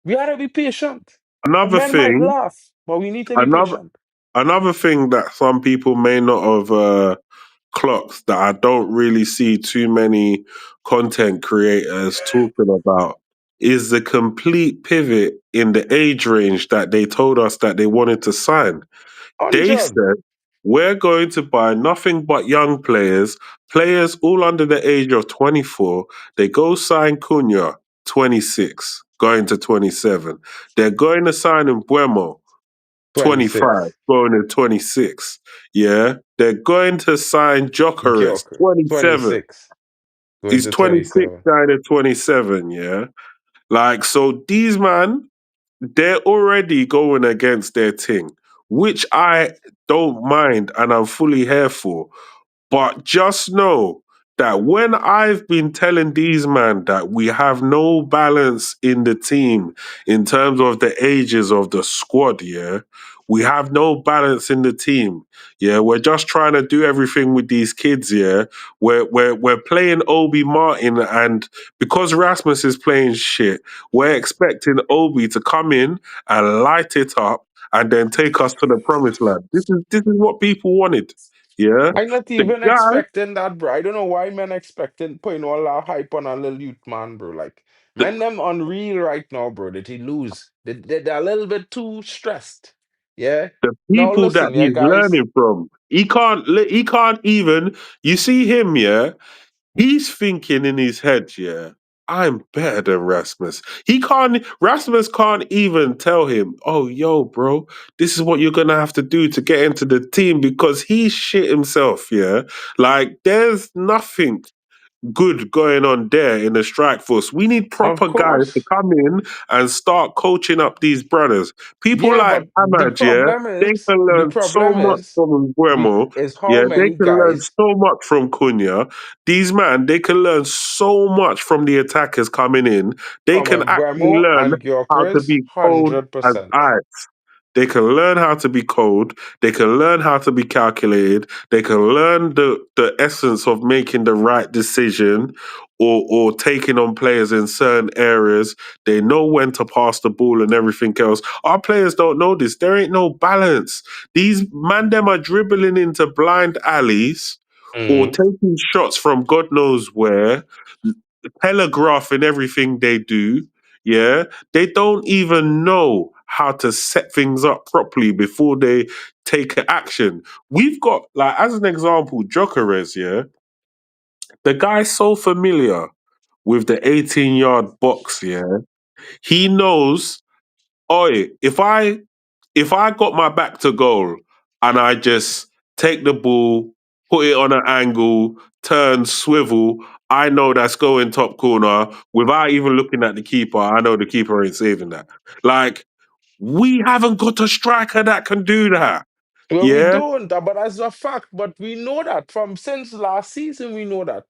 we gotta be patient. And another men might thing, laugh, but we need to be another patient. another thing that some people may not have clocked, that I don't really see too many content creators talking about, is the complete pivot in the age range that they told us that they wanted to sign. They 100. said, we're going to buy nothing but young players, players all under the age of 24. They go sign Cunha, 26, going to 27. They're going to sign Mbwemo, 25, 26. going to 26. Yeah. They're going to sign Gyokeres, Gyokeres. 27. 26. Going He's to 26, 27. going to 27. Yeah. Like, so these man, they're already going against their thing, which I don't mind and I'm fully here for. But just know that when I've been telling these man that we have no balance in the team in terms of the ages of the squad, yeah, we have no balance in the team. Yeah, we're just trying to do everything with these kids, yeah. We're playing Obi Martin, and because Rasmus is playing shit, we're expecting Obi to come in and light it up and then take us to the promised land. This is what people wanted. Yeah. I'm not The even guy expecting that, bro. I don't know why men expecting putting all that hype on a little youth man, bro. Like, men them unreal right now, bro. That he lose. They're a little bit too stressed. Yeah. Now people that listen, yeah, he's guys. learning from. He can't even, you see him, yeah, he's thinking in his head, yeah, I'm better than Rasmus. Rasmus can't even tell him, oh, yo, bro, this is what you're gonna have to do to get into the team because he's shit himself, yeah. Like, there's nothing good going on there in the strike force. We need Of proper guys to course. come in and start coaching up these brothers. People Yeah, like but Ahmad, yeah, they can the learn so problem much is from we Mbeumo. is how Yeah, they many can learn guys so much from Cunha. These man, they can learn so much from the attackers coming in. They from can actually Mbwemo learn and how to Gyokeres, be cold as 100%. ice. They can learn how to be cold. They can learn how to be calculated. They can learn the essence of making the right decision or taking on players in certain areas. They know when to pass the ball and everything else. Our players don't know this. There ain't no balance. These man them are dribbling into blind alleys or Mm. taking shots from God knows where, telegraphing everything they do. Yeah, they don't even know how to set things up properly before they take action. We've got, like, as an example, Gyokeres, yeah, the guy's so familiar with the 18-yard box, yeah. He knows, oi, if I got my back to goal and I just take the ball, put it on an angle, turn, swivel, I know that's going top corner without even looking at the keeper. I know the keeper ain't saving that. Like, we haven't got a striker that can do that. Well, we Yeah? don't, but that's a fact. But we know that from since last season, we know that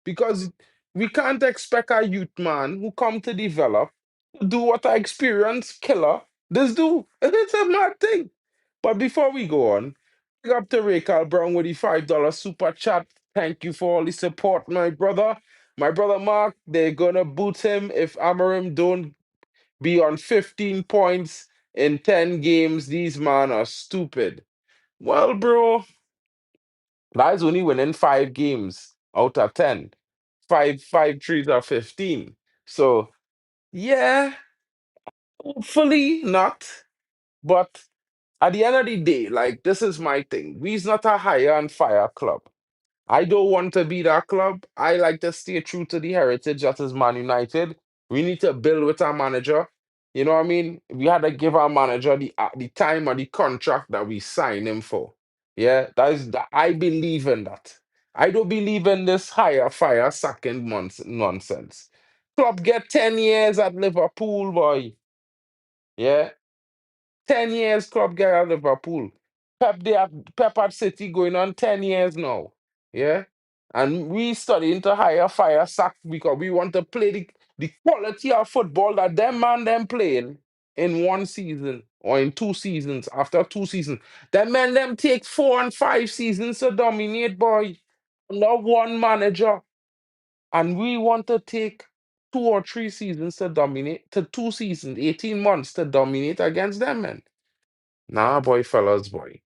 because we can't expect a youth man who come to develop to do what our experienced killer this do. It's a mad thing. But before we go on, big up to Raycal Brown with the $5 super chat. Thank you for all the support, my brother. My brother Mark, they're gonna boot him if Amarim don't be on 15 points in 10 games. These men are stupid. Well, bro, that is only winning 5 games out of 10. Five threes are 15. So, yeah, hopefully not. But at the end of the day, like, this is my thing. We's not a hire and fire club. I don't want to be that club. I like to stay true to the heritage that is Man United. We need to build with our manager. You know what I mean? We had to give our manager the time or the contract that we signed him for. Yeah, that is that. I believe in that. I don't believe in this hire fire second months nonsense. Club get 10 years at Liverpool, boy. Yeah, 10 years club get at Liverpool. Pep at City going on 10 years now. Yeah. And we studying to hire fire sack because we want to play the quality of football that them playing in 1 season or in 2 seasons. After 2 seasons. Them take 4 and 5 seasons to dominate, boy. Not one manager. And we want to take 2 or 3 seasons to dominate, to 2 seasons, 18 months to dominate against them, man. Nah, boy, fellas, boy.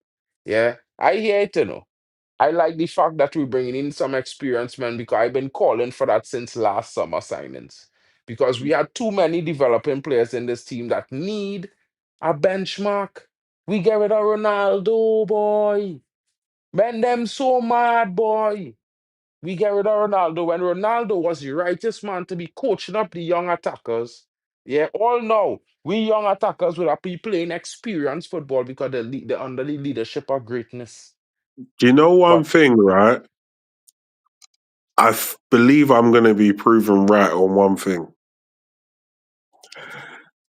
Yeah, I hear it, you know. I like the fact that we're bringing in some experience, man, because I've been calling for that since last summer signings. Because we had too many developing players in this team that need a benchmark. We get rid of Ronaldo, boy. Man, them so mad, boy. We get rid of Ronaldo when Ronaldo was the rightest man to be coaching up the young attackers. Yeah, all now, we young attackers will be playing experienced football because they're under the leadership of greatness. Do you know one But thing, right? Believe I'm going to be proven right on one thing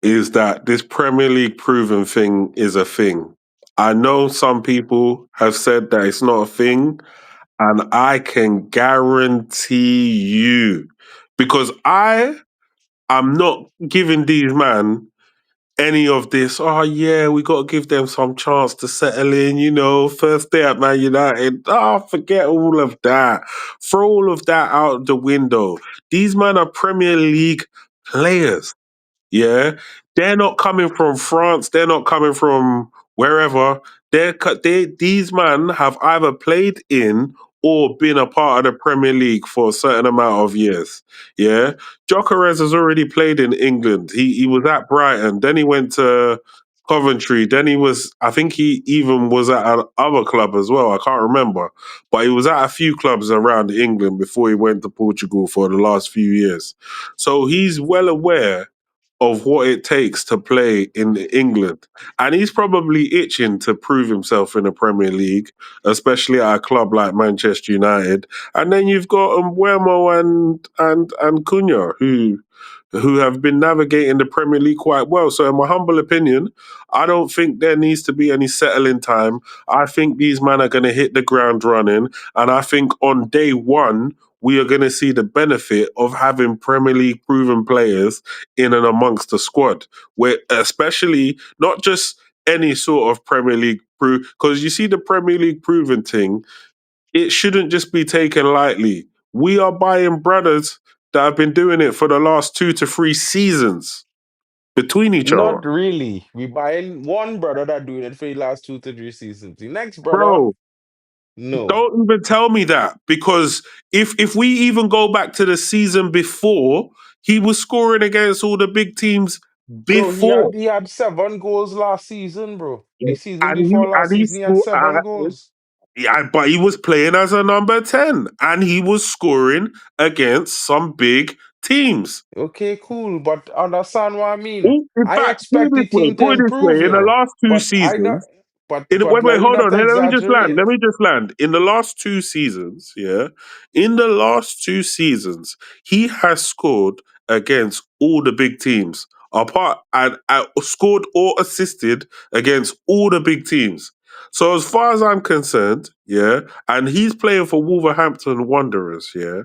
is that this Premier League proven thing is a thing. I know some people have said that it's not a thing. And I can guarantee you, because I am not giving these man any of this. Oh yeah, we got to give them some chance to settle in. First day at Man United. Oh, forget all of that. Throw all of that out the window. These men are Premier League players. Yeah, they're not coming from France. They're not coming from wherever. These men have either played in or been a part of the Premier League for a certain amount of years. Yeah, Gyokeres has already played in England. He was at Brighton. Then he went to Coventry. Then I think he even was at another club as well. I can't remember, but he was at a few clubs around England before he went to Portugal for the last few years. So he's well aware of what it takes to play in England. And he's probably itching to prove himself in the Premier League, especially at a club like Manchester United. And then you've got Mbeumo and Cunha, who have been navigating the Premier League quite well. So, in my humble opinion, I don't think there needs to be any settling time. I think these men are going to hit the ground running. And I think on day one, we are going to see the benefit of having Premier League proven players in and amongst the squad, where especially not just any sort of Premier League prove, because you see the Premier League proven thing, it shouldn't just be taken lightly. We are buying brothers that have been doing it for the last 2 to 3 seasons between each other. Not really. We buying one brother that doing it for the last 2 to 3 seasons. The next brother, Bro, no. don't even tell me that, because if we even go back to the season before, he was scoring against all the big teams Bro, before. he had 7 goals last season, bro. The season And before and last he season, he had scored. 7 goals. Yeah, but he was playing as a number 10 and he was scoring against some big teams. Okay, cool. But understand what I mean. In I fact, expect the team to put it this way, improve, in you the know. last two But I not seasons, but wait, let me hold on. not Let me just land. exaggerate. Let me just land. In the last 2 seasons, yeah, in the last 2 seasons, he has scored against all the big teams. Apart and scored or assisted against all the big teams. So as far as I'm concerned, yeah, and he's playing for Wolverhampton Wanderers, yeah.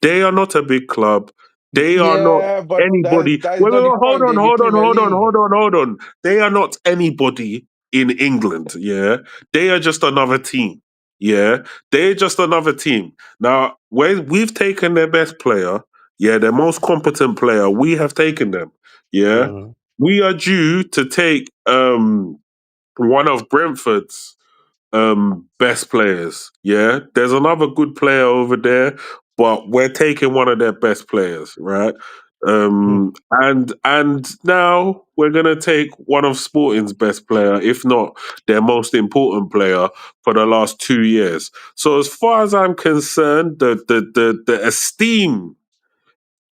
They are not a big club. They are not Yeah, but anybody. that is not the Hold point. on, They the Premier League. hold on. They are not anybody in England. Yeah, they are just another team. Yeah, they're just another team. Now, when we've taken their best player, yeah, their most competent player, we have taken them. Yeah, Mhm. we are due to take one of Brentford's best players. Yeah, there's another good player over there, but we're taking one of their best players, right? And now we're gonna take one of Sporting's best player, if not their most important player for the last 2 years. So as far as I'm concerned, the esteem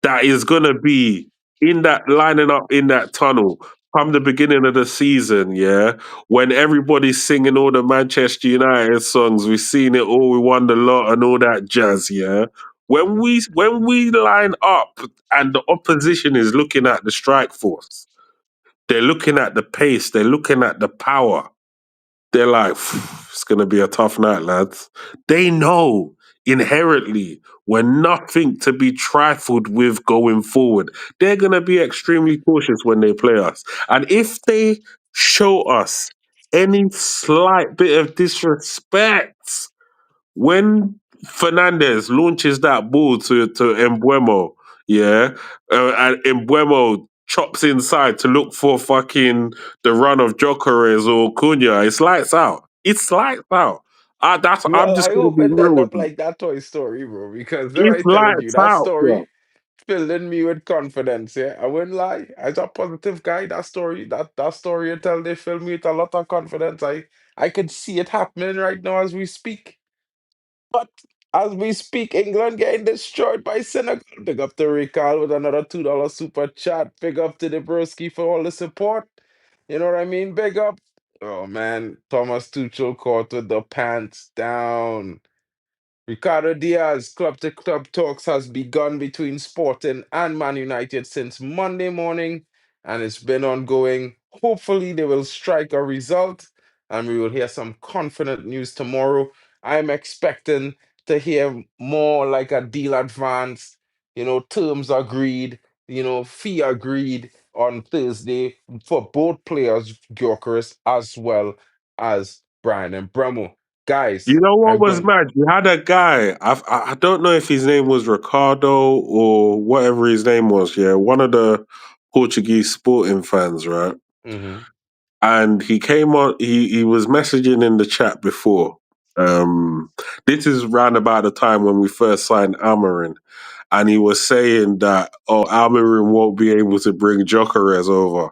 that is gonna be in that lining up in that tunnel from the beginning of the season, yeah, when everybody's singing all the Manchester United songs, we've seen it all, we won the lot and all that jazz, yeah. When we line up and the opposition is looking at the strike force, they're looking at the pace, they're looking at the power, they're like, it's going to be a tough night, lads. They know inherently we're nothing to be trifled with going forward. They're going to be extremely cautious when they play us. And if they show us any slight bit of disrespect, when Fernandez launches that ball to Mbwemo, yeah, and Mbwemo chops inside to look for fucking the run of Gyokeres or Cunha, it's lights out. It's lights out. I'm Well, just I gonna hope be it real end with up you. like that Toy Story, bro. Because if It's I telling you lights that out, bro. story filling me with confidence. Yeah, I wouldn't lie. As a positive guy, that story you tell, they fill me with a lot of confidence. I could see it happening right now as we speak. But as we speak, England getting destroyed by Senegal. Big up to Recall with another $2 super chat. Big up to the Broski for all the support. You know what I mean? Big up. Oh man, Thomas Tuchel caught with the pants down. Ricardo Diaz, club to club talks has begun between Sporting and Man United since Monday morning, and it's been ongoing. Hopefully, they will strike a result, and we will hear some confident news tomorrow. I'm expecting to hear more like a deal advance, terms agreed, fee agreed on Thursday for both players, Gyokeres as well as Brian and Mbeumo. You Guys, know what I'm was going. mad? You had a guy. I don't know if his name was Ricardo or whatever his name was. Yeah, one of the Portuguese sporting fans, right? Hmm. And he came on. He was messaging in the chat before. Um, this is round about the time when we first signed Amarin, and he was saying that Almiron won't be able to bring Jokeres over.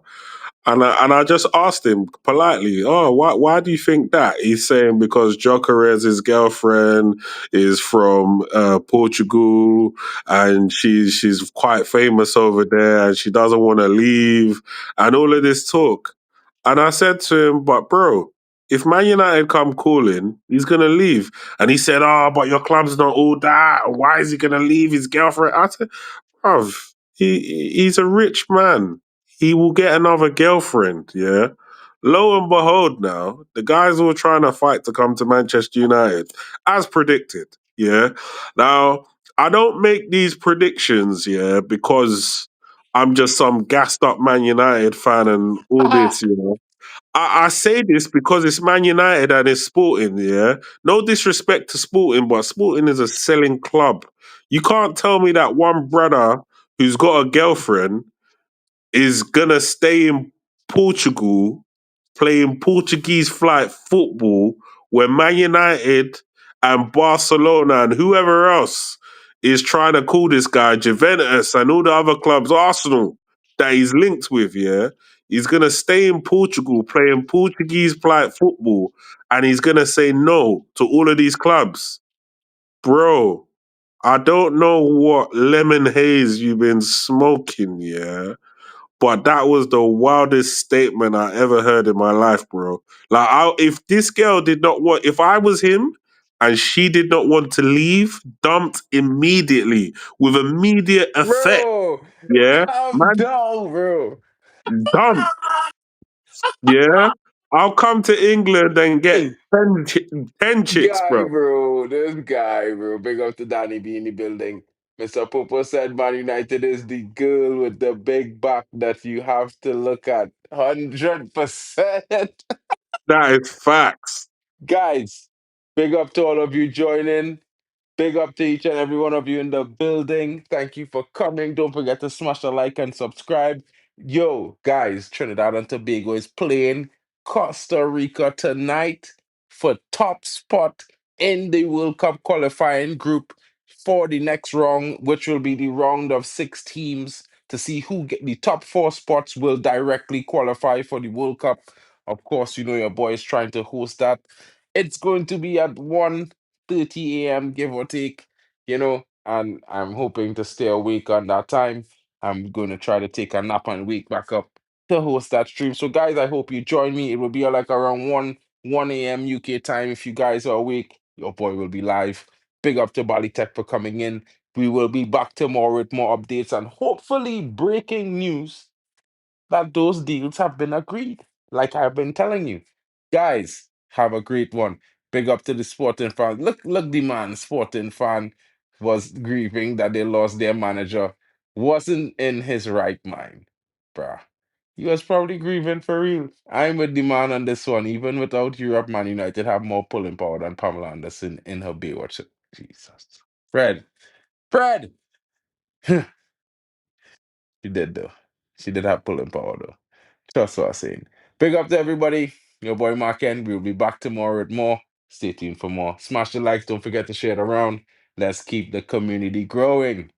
And I just asked him politely, why do you think that? He's saying because Jokeres' girlfriend is from Portugal and she's quite famous over there and she doesn't want to leave and all of this talk. And I said to him, but bro, if Man United come calling, he's gonna leave. And he said, but your club's not all that. Why is he gonna leave his girlfriend? I said, bruv, he's a rich man. He will get another girlfriend, yeah? Lo and behold now, the guys all trying to fight to come to Manchester United, as predicted, yeah? Now, I don't make these predictions, yeah, because I'm just some gassed up Man United fan and all this, you know? I say this because it's Man United and it's Sporting, yeah? No disrespect to Sporting, but Sporting is a selling club. You can't tell me that one brother who's got a girlfriend is gonna stay in Portugal playing Portuguese flight football when Man United and Barcelona and whoever else is trying to call this guy Juventus and all the other clubs, Arsenal, that he's linked with, yeah? He's gonna stay in Portugal playing Portuguese flight football and he's gonna say no to all of these clubs. Bro, I don't know what lemon haze you've been smoking, yeah? But that was the wildest statement I ever heard in my life, bro. Like, if this girl did not want, if I was him and she did not want to leave, dumped immediately with immediate effect. Bro, Yeah, calm man, down, bro. dumped. Yeah, I'll come to England and get 10 chicks, Guy, bro. bro, this guy, bro. Big up to Danny B in the building. Mr. Popo said Man United is the girl with the big back that you have to look at. 100%. That is facts. Guys, big up to all of you joining. Big up to each and every one of you in the building. Thank you for coming. Don't forget to smash the like and subscribe. Yo, guys, Trinidad and Tobago is playing Costa Rica tonight for top spot in the World Cup qualifying group for the next round, which will be the round of 6 teams to see who get the top 4 spots will directly qualify for the World Cup. Of course, your boy is trying to host that. It's going to be at 1:30 a.m., give or take, and I'm hoping to stay awake on that time. I'm going to try to take a nap and wake back up to host that stream. So, guys, I hope you join me. It will be like around 1 a.m. UK time. If you guys are awake, your boy will be live. Big up to Bali Tech for coming in. We will be back tomorrow with more updates and hopefully breaking news that those deals have been agreed, like I've been telling you. Guys, have a great one. Big up to the sporting fan. Look, the man, sporting fan, was grieving that they lost their manager. Wasn't in his right mind, bruh. He was probably grieving for real. I'm with the man on this one. Even without Europe, Man United have more pulling power than Pamela Anderson in her Baywatch. Jesus. Fred, she did though. She did have pulling power though. That's what I'm saying. Big up to everybody. Your boy Mark N. We'll be back tomorrow with more. Stay tuned for more. Smash the likes. Don't forget to share it around. Let's keep the community growing.